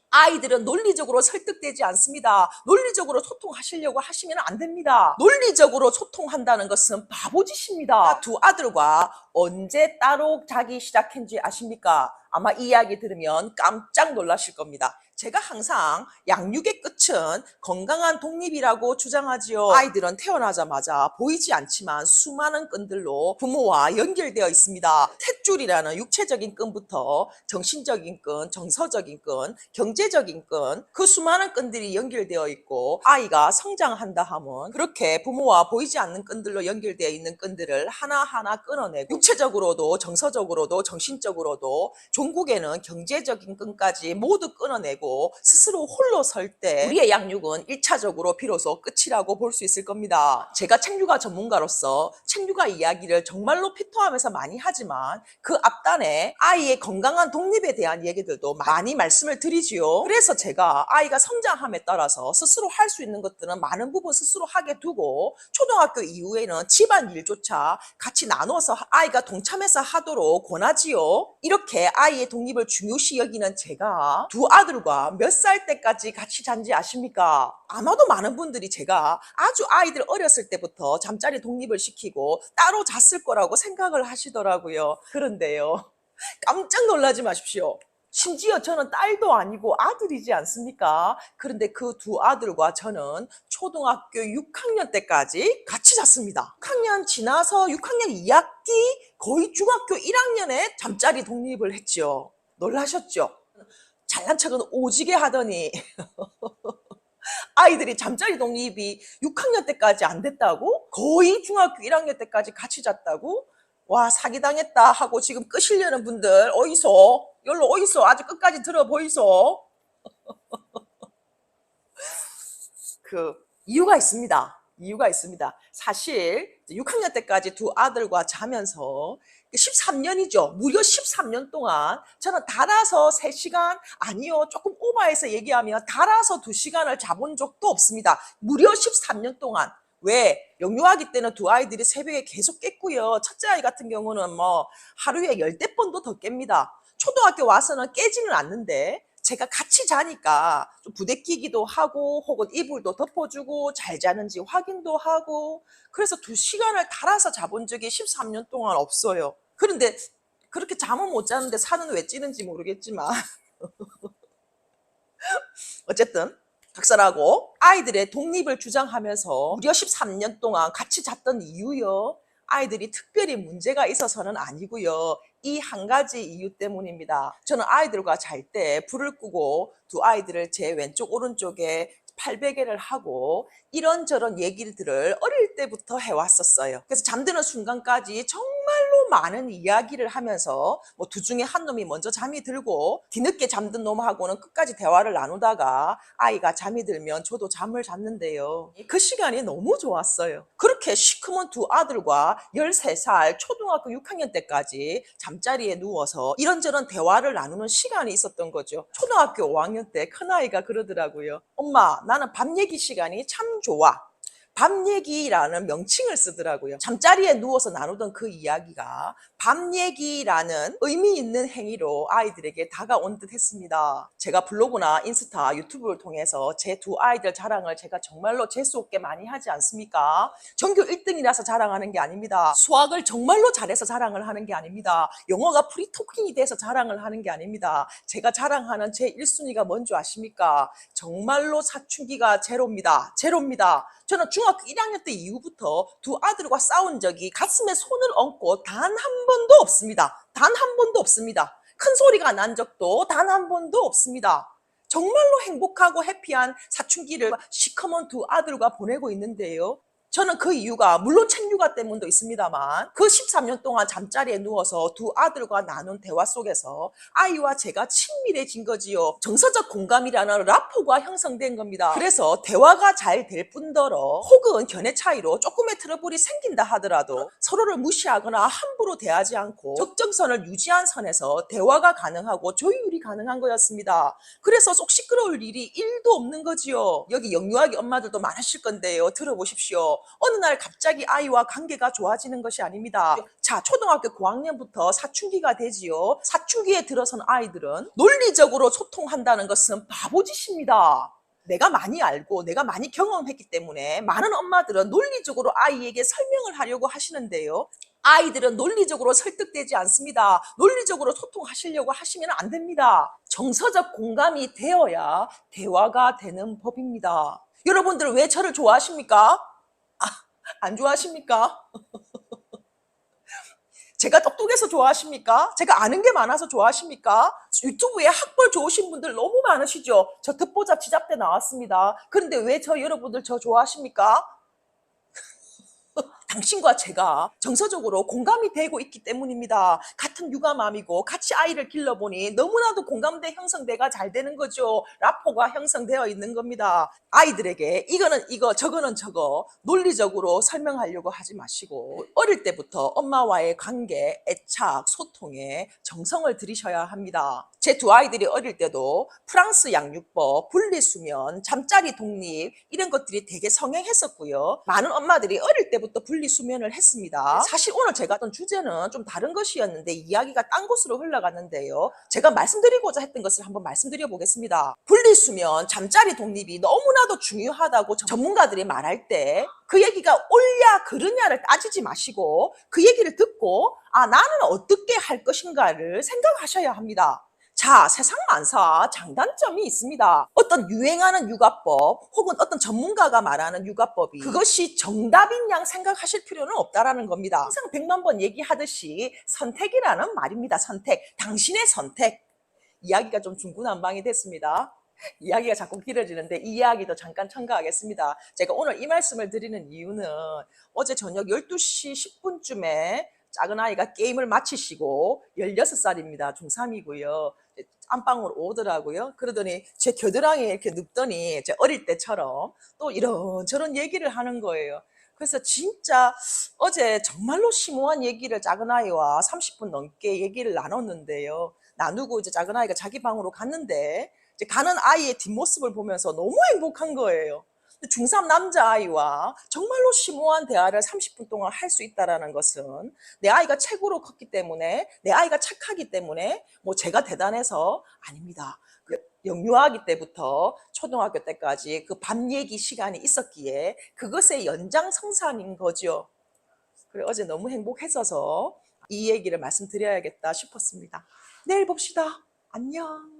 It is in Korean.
아이들은 논리적으로 설득되지 않습니다. 논리적으로 소통하시려고 하시면 안 됩니다. 논리적으로 소통한다는 것은 바보짓입니다. 두 아들과 언제 따로 자기 시작한지 아십니까? 아마 이 이야기 들으면 깜짝 놀라실 겁니다. 제가 항상 양육의 끝은 건강한 독립이라고 주장하지요. 아이들은 태어나자마자 보이지 않지만 수많은 끈들로 부모와 연결되어 있습니다. 탯줄이라는 육체적인 끈부터 정신적인 끈, 정서적인 끈, 경제적인 끈, 그 수많은 끈들이 연결되어 있고, 아이가 성장한다 하면 그렇게 부모와 보이지 않는 끈들로 연결되어 있는 끈들을 하나하나 끊어내고, 육체적으로도 정서적으로도 정신적으로도 종국에는 경제적인 끈까지 모두 끊어내고 스스로 홀로 설 때 우리의 양육은 1차적으로 비로소 끝이라고 볼 수 있을 겁니다. 제가 책육아 전문가로서 책육아 이야기를 정말로 피토하면서 많이 하지만 그 앞단에 아이의 건강한 독립에 대한 얘기들도 많이 말씀을 드리지요. 그래서 제가 아이가 성장함에 따라서 스스로 할 수 있는 것들은 많은 부분 스스로 하게 두고, 초등학교 이후에는 집안일조차 같이 나눠서 아이가 동참해서 하도록 권하지요. 이렇게 아이의 독립을 중요시 여기는 제가 두 아들과 몇 살 때까지 같이 잔지 아십니까? 아마도 많은 분들이 제가 아주 아이들 어렸을 때부터 잠자리 독립을 시키고 따로 잤을 거라고 생각을 하시더라고요. 그런데요, 깜짝 놀라지 마십시오. 심지어 저는 딸도 아니고 아들이지 않습니까? 그런데 그 두 아들과 저는 초등학교 6학년 때까지 같이 잤습니다. 6학년 지나서 6학년 2학기, 거의 중학교 1학년에 잠자리 독립을 했죠. 놀라셨죠? 잘난 척은 오지게 하더니 아이들이 잠자리 독립이 6학년 때까지 안 됐다고? 거의 중학교 1학년 때까지 같이 잤다고? 와, 사기당했다 하고 지금 끄시려는 분들 어디서? 열로 어디서? 아주 끝까지 들어보이소? 이유가 있습니다. 이유가 있습니다. 사실 6학년 때까지 두 아들과 자면서 13년이죠. 무려 13년 동안 저는 달아서 3시간, 아니요, 조금 오버해서 얘기하면 달아서 2시간을 자본 적도 없습니다. 무려 13년 동안. 왜? 영유아기 때는 두 아이들이 새벽에 계속 깼고요. 첫째 아이 같은 경우는 뭐 하루에 10대번도 더 깹니다. 초등학교 와서는 깨지는 않는데, 제가 같이 자니까 좀 부대끼기도 하고, 혹은 이불도 덮어주고 잘 자는지 확인도 하고, 그래서 2시간을 달아서 자본 적이 13년 동안 없어요. 그런데 그렇게 잠은 못 자는데 살은 왜 찌는지 모르겠지만 어쨌든 각설하고 아이들의 독립을 주장하면서 무려 13년 동안 같이 잤던 이유요, 아이들이 특별히 문제가 있어서는 아니고요, 이 한 가지 이유 때문입니다. 저는 아이들과 잘 때 불을 끄고 두 아이들을 제 왼쪽 오른쪽에 팔베개를 하고 이런저런 얘기들을 어릴 때부터 해왔었어요. 그래서 잠드는 순간까지 정말로 많은 이야기를 하면서 뭐 두 중에 한 놈이 먼저 잠이 들고, 뒤늦게 잠든 놈하고는 끝까지 대화를 나누다가 아이가 잠이 들면 저도 잠을 잤는데요, 그 시간이 너무 좋았어요. 그렇게 시커먼 두 아들과 13살 초등학교 6학년 때까지 잠자리에 누워서 이런저런 대화를 나누는 시간이 있었던 거죠. 초등학교 5학년 때 큰아이가 그러더라고요. 엄마, 나는 밤 얘기 시간이 참 좋아. 밤 얘기라는 명칭을 쓰더라고요. 잠자리에 누워서 나누던 그 이야기가 밤 얘기라는 의미 있는 행위로 아이들에게 다가온 듯 했습니다. 제가 블로그나 인스타, 유튜브를 통해서 제 두 아이들 자랑을 제가 정말로 재수없게 많이 하지 않습니까? 전교 1등이라서 자랑하는 게 아닙니다. 수학을 정말로 잘해서 자랑을 하는 게 아닙니다. 영어가 프리토킹이 돼서 자랑을 하는 게 아닙니다. 제가 자랑하는 제 1순위가 뭔지 아십니까? 정말로 사춘기가 제로입니다. 제로입니다. 저는 중학교 1학년 때 이후부터 두 아들과 싸운 적이 가슴에 손을 얹고 단 한 번도 없습니다. 단 한 번도 없습니다. 큰 소리가 난 적도 단 한 번도 없습니다. 정말로 행복하고 해피한 사춘기를 시커먼 두 아들과 보내고 있는데요, 저는 그 이유가 물론 책육아 때문도 있습니다만, 그 13년 동안 잠자리에 누워서 두 아들과 나눈 대화 속에서 아이와 제가 친밀해진 거지요. 정서적 공감이라는 라포가 형성된 겁니다. 그래서 대화가 잘 될 뿐더러, 혹은 견해 차이로 조금의 트러블이 생긴다 하더라도 서로를 무시하거나 함부로 대하지 않고 적정선을 유지한 선에서 대화가 가능하고 조율이 가능한 거였습니다. 그래서 속 시끄러울 일이 1도 없는 거지요. 여기 영유아기 엄마들도 많으실 건데요, 들어보십시오. 어느 날 갑자기 아이와 관계가 좋아지는 것이 아닙니다. 자, 초등학교 고학년부터 사춘기가 되지요. 사춘기에 들어선 아이들은 논리적으로 소통한다는 것은 바보짓입니다. 내가 많이 알고 내가 많이 경험했기 때문에 많은 엄마들은 논리적으로 아이에게 설명을 하려고 하시는데요. 아이들은 논리적으로 설득되지 않습니다. 논리적으로 소통하시려고 하시면 안 됩니다. 정서적 공감이 되어야 대화가 되는 법입니다. 여러분들 왜 저를 좋아하십니까? 안 좋아하십니까? 제가 똑똑해서 좋아하십니까? 제가 아는 게 많아서 좋아하십니까? 유튜브에 학벌 좋으신 분들 너무 많으시죠? 저 듣보잡 지잡대 나왔습니다. 그런데 왜 여러분들 저 좋아하십니까? 당신과 제가 정서적으로 공감이 되고 있기 때문입니다. 같은 육아맘이고 같이 아이를 길러보니 너무나도 공감대 형성대가 잘 되는 거죠. 라포가 형성되어 있는 겁니다. 아이들에게 이거는 이거 저거는 저거 논리적으로 설명하려고 하지 마시고 어릴 때부터 엄마와의 관계, 애착, 소통에 정성을 들이셔야 합니다. 제 두 아이들이 어릴 때도 프랑스 양육법, 분리수면, 잠자리 독립 이런 것들이 되게 성행했었고요. 많은 엄마들이 어릴 때부터 분리수면을 했습니다. 사실 오늘 제가 했던 주제는 좀 다른 것이었는데 이야기가 딴 곳으로 흘러갔는데요. 제가 말씀드리고자 했던 것을 한번 말씀드려 보겠습니다. 분리수면, 잠자리 독립이 너무나도 중요하다고 전문가들이 말할 때 그 얘기가 옳냐 그르냐를 따지지 마시고 그 얘기를 듣고 나는 어떻게 할 것인가를 생각하셔야 합니다. 자, 세상 만사 장단점이 있습니다. 어떤 유행하는 육아법 혹은 어떤 전문가가 말하는 육아법이 그것이 정답인 양 생각하실 필요는 없다라는 겁니다. 항상 100만 번 얘기하듯이 선택이라는 말입니다. 선택. 당신의 선택. 이야기가 좀 중구난방이 됐습니다. 이야기가 자꾸 길어지는데 이 이야기도 잠깐 첨가하겠습니다. 제가 오늘 이 말씀을 드리는 이유는 어제 저녁 12시 10분쯤에 작은 아이가 게임을 마치시고 16살입니다. 중3이고요. 안방으로 오더라고요. 그러더니 제 겨드랑이에 이렇게 눕더니 제 어릴 때처럼 또 이런저런 얘기를 하는 거예요. 그래서 진짜 어제 정말로 심오한 얘기를 작은 아이와 30분 넘게 얘기를 나눴는데요. 나누고 이제 작은 아이가 자기 방으로 갔는데 이제 가는 아이의 뒷모습을 보면서 너무 행복한 거예요. 중3 남자아이와 정말로 심오한 대화를 30분 동안 할 수 있다는 것은 내 아이가 최고로 컸기 때문에 내 아이가 착하기 때문에 뭐 제가 대단해서 아닙니다. 영유아기 때부터 초등학교 때까지 그 밤 얘기 시간이 있었기에 그것의 연장성산인 거죠. 그래 어제 너무 행복했어서 이 얘기를 말씀드려야겠다 싶었습니다. 내일 봅시다. 안녕.